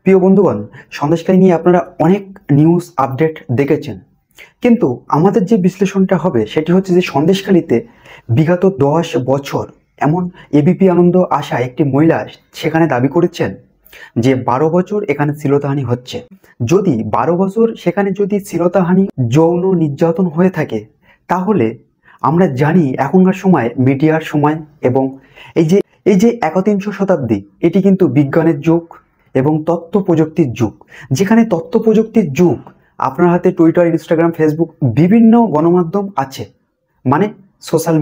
প্রিয় বন্ধুগণ, সন্দেশখালী নিয়ে আপনারা অনেক নিউজ আপডেট দেখেছেন, কিন্তু আমাদের যে বিশ্লেষণটা হবে সেটি হচ্ছে যে সন্দেশখালীতে বিগত 10 বছর এমন এবিপি আনন্দ আশা একটি মহিলা সেখানে দাবি করেছেন যে 12 বছর এখানে শ্লীলতাহানি হচ্ছে। যদি 12 বছর সেখানে যদি শ্লীলতাহানি যৌন নির্যাতন হয়ে থাকে, তাহলে আমরা জানি এখনকার সময় মিডিয়ার সময় এবং এই যে একবিংশ শতাব্দী, এটি কিন্তু বিজ্ঞানের যুগ এবং তথ্য প্রযুক্তির যুগ। যেখানে তথ্য প্রযুক্তির যুগ, আপনার হাতে টুইটার, ইনস্টাগ্রাম, ফেসবুক, বিভিন্ন গণমাধ্যম আছে, মানে সোশ্যাল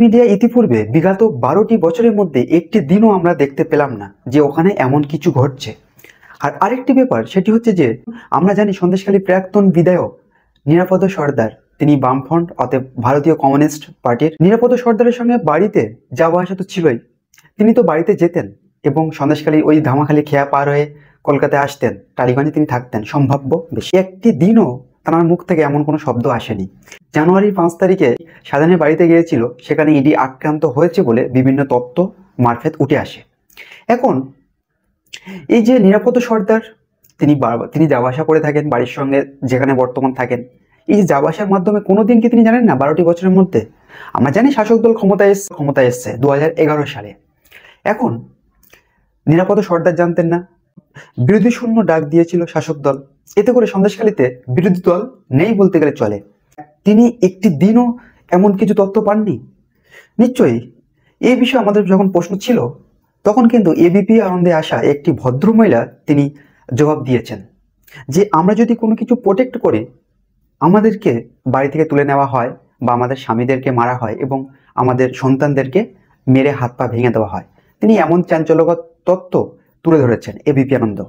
মিডিয়া ইতিপূর্বে বিগত 12টি বছরের মধ্যে একটি দিনও আমরা দেখতে পেলাম না যে ওখানে এমন কিছু ঘটছে। আর আরেকটি ব্যাপার সেটি হচ্ছে যে আমরা জানি সন্দেশখালী প্রাক্তন বিধায়ক নিরাপদ সর্দার, তিনি বামফ্রন্ট অর্থাৎ ভারতীয় কমিউনিস্ট পার্টির। নিরাপদ সর্দারের সঙ্গে বাড়িতে যাওয়া আসা তো ছিলই, তিনি তো বাড়িতে যেতেন এবং সন্দেশখালী ওই ধামাখালী খেয়া পার হয়ে কলকাতায় আসতেন, টালিগঞ্জে তিনি থাকতেন। সম্ভাব্য বেশি একটি দিনও তার মুখ থেকে এমন কোনো শব্দ আসেনি। জানুয়ারির 5 তারিখে সাজানের বাড়িতে গিয়েছিল, সেখানে ইডি আক্রান্ত হয়েছে বলে বিভিন্ন তথ্য মারফত উঠে আসে। এখন এই যে নিরাপদ সর্দার, তিনি যাওয়া আসা করে থাকেন বাড়ির সঙ্গে, যেখানে বর্তমান থাকেন। এই যাওয়া আসার মাধ্যমে কোনোদিন কি তিনি জানেন না 12টি বছরের মধ্যে? আমরা জানি শাসক দল ক্ষমতায় এসছে 2011 সালে। এখন নিরাপদ সর্দার জানতেন না, বিরোধী শূন্য ডাক দিয়েছিল শাসক দল। এতে করে সন্দেশখালীতে বিরোধী দল নেই বলতে গেলে চলে। তিনি একটি দিনও এমন কিছু তথ্য পাননি। নিশ্চয়ই এই বিষয়ে আমাদের যখন প্রশ্ন ছিল, তখন কিন্তু এবিপি আনন্দে আসা একটি ভদ্র মহিলা তিনি জবাব দিয়েছেন যে আমরা যদি কোনো কিছু প্রোটেক্ট করি, আমাদেরকে বাড়ি থেকে তুলে নেওয়া হয় বা আমাদের স্বামীদেরকে মারা হয় এবং আমাদের সন্তানদেরকে মেরে হাত পা ভেঙে দেওয়া হয়। তিনি এমন চাঞ্চল্যকর তথ্য তুলে ধরেছেন এবিপি আনন্দ।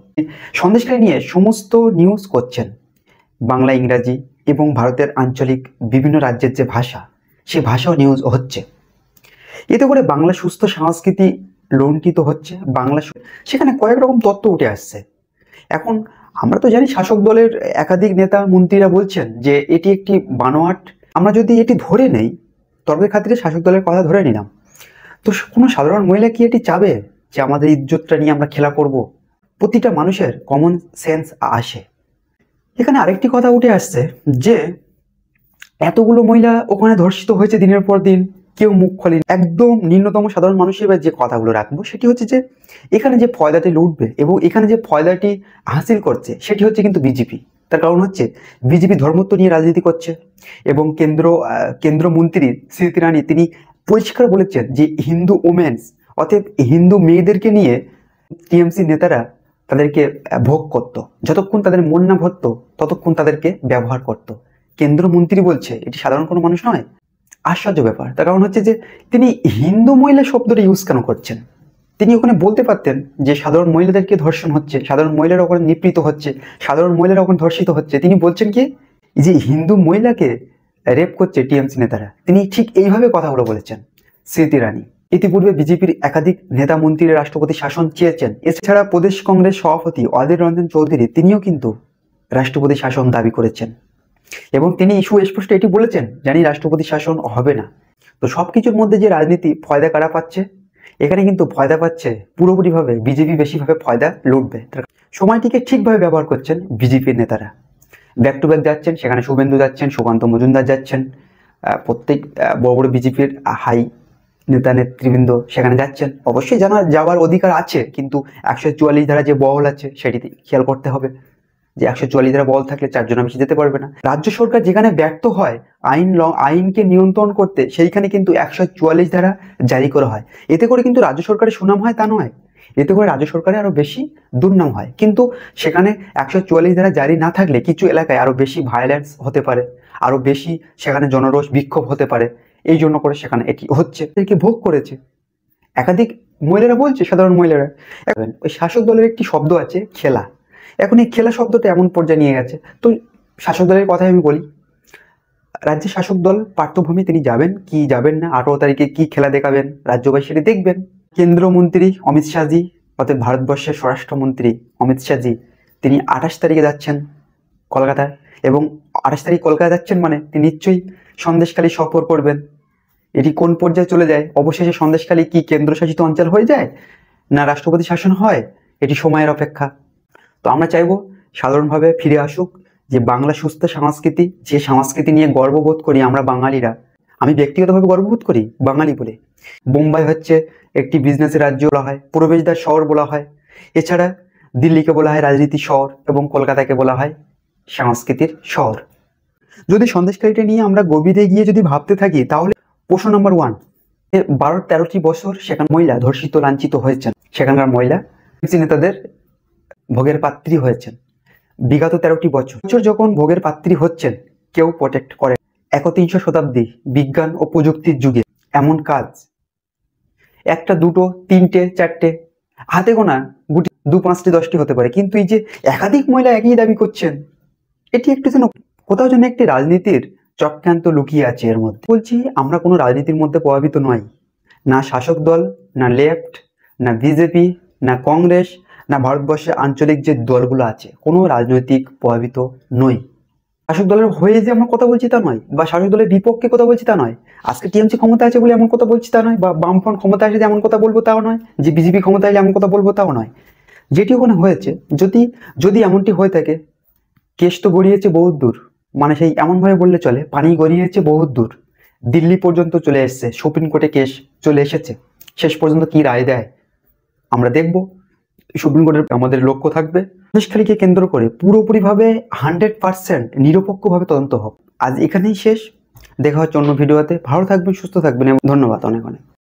সন্দেশখালী নিয়ে সমস্ত নিউজ করছেন বাংলা, ইংরাজি এবং ভারতের আঞ্চলিক বিভিন্ন রাজ্যের যে ভাষা, সে ভাষাও নিউজ হচ্ছে। এতে করে বাংলা সুস্থ সংস্কৃতি লুণ্ঠিত হচ্ছে। সেখানে কয়েক রকম তথ্য উঠে আসছে। এখন আমরা তো জানি শাসক দলের একাধিক নেতা মন্ত্রীরা বলছেন যে এটি একটি বানোয়াট। আমরা যদি এটি ধরে নেই, তর্কের খাতিরে শাসক দলের কথা ধরে নিলাম, তো কোনো সাধারণ মহিলা কি এটি চাবে যে আমাদের ইজ্জতটা নিয়ে আমরা খেলা করব? প্রতিটা মানুষের কমন সেন্স আসে। এখানে আরেকটি কথা উঠে আসছে যে এতগুলো মহিলা ওখানে ধর্ষিত হয়েছে দিনের পর দিন, কেউ মুখ খোলেনি। একদম নিম্নতম সাধারণ মানুষের যে কথাগুলো রাখবো সেটি হচ্ছে যে এখানে যে ফয়দাটি লুটবে এবং এখানে যে ফয়দাটি হাসিল করছে সেটি হচ্ছে কিন্তু বিজেপি। তার কারণ হচ্ছে বিজেপি ধর্মত্ব নিয়ে রাজনীতি করছে এবং কেন্দ্রমন্ত্রী স্মৃতি ইরানি তিনি পরিষ্কার বলেছেন যে হিন্দু ওমেন্স অর্থাৎ হিন্দু মেয়েদেরকে নিয়ে টিএমসি নেতারা তাদেরকে ভোগ করত, যতক্ষণ তাদের মন না ভরত ততক্ষণ তাদেরকে ব্যবহার করত। কেন্দ্রমন্ত্রী বলছে, এটি সাধারণ কোনো মানুষ নয়। আশ্চর্য ব্যাপার। তার কারণ হচ্ছে যে তিনি হিন্দু মহিলা শব্দটা ইউজ কেন করছেন? তিনি ওখানে বলতে পারতেন যে সাধারণ মহিলাদেরকে ধর্ষণ হচ্ছে, সাধারণ মহিলারা ওখানে নিপীড়িত হচ্ছে, সাধারণ মহিলারা ওখানে ধর্ষিত হচ্ছে। তিনি বলছেন কি যে হিন্দু মহিলাকে রেপ করছে টিএমসি নেতারা। তিনি ঠিক এইভাবে কথাগুলো বলেছেন স্মৃতি ইরানি। ইতিপূর্বে বিজেপির একাধিক নেতা মন্ত্রীরা রাষ্ট্রপতি শাসন চেয়েছেন। এছাড়া প্রদেশ কংগ্রেস সভাপতি অধীর রঞ্জন চৌধুরী তিনিও কিন্তু রাষ্ট্রপতি শাসন দাবি করেছেন এবং তিনি সুস্পষ্ট এটি বলেছেন, জানি রাষ্ট্রপতি শাসন হবে না। তো সবকিছুর মধ্যে যে রাজনীতি ফয়দা কারা পাচ্ছে, এখানে কিন্তু ফয়দা পাচ্ছে পুরোপুরিভাবে বিজেপি, বেশিভাবে ফয়দা লুটবে। সময়টিকে ঠিকভাবে ব্যবহার করছেন বিজেপির নেতারা। ব্যাক টু ব্যাক যাচ্ছেন, সেখানে শুভেন্দু যাচ্ছেন, সুকান্ত মজুমদার যাচ্ছেন, প্রত্যেক বড় বড় বিজেপির হাই নেতা নেতৃবৃন্দ সেখানে যাচ্ছেন। অবশ্যই যাওয়ার অধিকার আছে, কিন্তু 144 ধারা যে বহল আছে সেটি খেয়াল করতে হবে যে 144 ধারা বল থাকলে 4 জন বেশি যেতে পারবে না। রাজ্য সরকার যেখানে ব্যর্থ হয় আইনকে নিয়ন্ত্রণ করতে, সেইখানে কিন্তু 144 ধারা জারি করা হয়। এতে করে কিন্তু রাজ্য সরকারের সুনাম হয় তা নয়, এতে করে রাজ্য সরকারের আরো বেশি দুর্নাম হয়। কিন্তু সেখানে 144 ধারা জারি না থাকলে কিছু এলাকায় আরো বেশি ভায়োলেন্স হতে পারে, আরো বেশি সেখানে জনরোষ বিক্ষোভ হতে পারে। এই জন্য করে সেখানে এটি হচ্ছে, একে ভোগ করেছে একাধিক মহিলারা বলছে, সাধারণ মহিলারা। ওই শাসক দলের একটি শব্দ আছে খেলা। এখন এই খেলা শব্দটা এমন পর্যায়ে নিয়ে গেছে। তো শাসক দলের কথাই আমি বলি, রাজ্যের শাসক দল পার্থভূমি তিনি যাবেন কি যাবেন না, 18 তারিখে কি খেলা দেখাবেন রাজ্যবাসী সেটি দেখবেন। কেন্দ্রমন্ত্রী অমিত শাহজি অর্থাৎ ভারতবর্ষের স্বরাষ্ট্রমন্ত্রী অমিত শাহজি তিনি 28 তারিখে যাচ্ছেন কলকাতায়, এবং 28 তারিখ কলকাতা যাচ্ছেন মানে তিনি নিশ্চয়ই সন্দেশখালী সফর করবেন। এটি কোন পর্যায়ে চলে যায়? অবশেষে সন্দেশখালী কি কেন্দ্রশাসিত অঞ্চল হয়ে যায় না রাষ্ট্রপতি শাসন হয়? এটি সময়ের অপেক্ষা। তো আমরা চাইবো সাধারণভাবে ফিরে আসুক যে বাংলা সুস্থ সংস্কৃতি, যে সংস্কৃতি নিয়ে গর্ববোধ করি আমরা বাঙালিরা। আমি ব্যক্তিগতভাবে গর্ববোধ করি বাঙালি বলে। বোম্বাই হচ্ছে একটি বিজনেসের রাজ্য বলা হয়, প্রবেশদ্বার শহর বলা হয়। এছাড়া দিল্লিকে বলা হয় রাজনীতির শহর এবং কলকাতাকে বলা হয় সংস্কৃতির শহর। যদি সন্দেশখালিটা নিয়ে আমরা গভীরে গিয়ে যদি ভাবতে থাকি তাহলে প্রশ্ন নম্বর 1, 12-13টি বছর সেখানে মহিলা ধর্ষিত লাঞ্ছিত হয়েছেন, সেখানকার মহিলা নেতাদের ভোগের পাত্রী হয়েছেন। বিগত 13টি বছর যখন ভোগের পাত্রী হচ্ছেন কেউ প্রোটেক্ট করে। একবিংশ শতাব্দী বিজ্ঞান ও প্রযুক্তির যুগে এমন কাজ একটা, দুটো, তিনটে, চারটে, হাতে গোনা গুটি 2, 5টি, 10টি হতে পারে, কিন্তু এই যে একাধিক মহিলা একই দাবি করছেন, এটি একটু যেন কোথাও যেন একটি রাজনীতির চক্রান্ত লুকিয়ে আছে এর মধ্যে। বলছি আমরা কোনো রাজনীতির মধ্যে প্রভাবিত নই, না শাসক দল, না লেফট, না বিজেপি, না কংগ্রেস, না ভারতবর্ষে আঞ্চলিক যে দলগুলো আছে, কোনো রাজনৈতিক প্রভাবিত নই। শাসক দলের হয়ে যে আমরা কথা বলছি তা নয়, বা শাসক দলের বিপক্ষে কথা বলছি তা নয়। আজকে টিএমসি ক্ষমতা আছে বলে এমন কথা বলছি তা নয়, বা বামফ্রন্ট ক্ষমতা আসলে এমন কথা বলবো তাও নয়, যে বিজেপি ক্ষমতা এলে এমন কথা বলবো তাও নয়। যেটি ওখানে হয়েছে, যদি এমনটি হয়ে থাকে, কেস তো গড়িয়েছে বহুত দূর, মানে সেই এমনভাবে বললে চলে, পানি গড়িয়েছে বহুত দূর, দিল্লি পর্যন্ত চলে এসছে, সুপ্রিম কোর্টে কেস চলে এসেছে। শেষ পর্যন্ত কি রায় দেয় আমরা দেখব। সুপ্রিম কোর্টের আমাদের লক্ষ্য থাকবে সন্দেশখালীকে কেন্দ্র করে পুরোপুরিভাবে 100% নিরপেক্ষভাবে তদন্ত হোক। আজ এখানেই শেষ, দেখা হচ্ছে অন্য ভিডিওতে। ভালো থাকবেন, সুস্থ থাকবেন এবং ধন্যবাদ অনেক অনেক।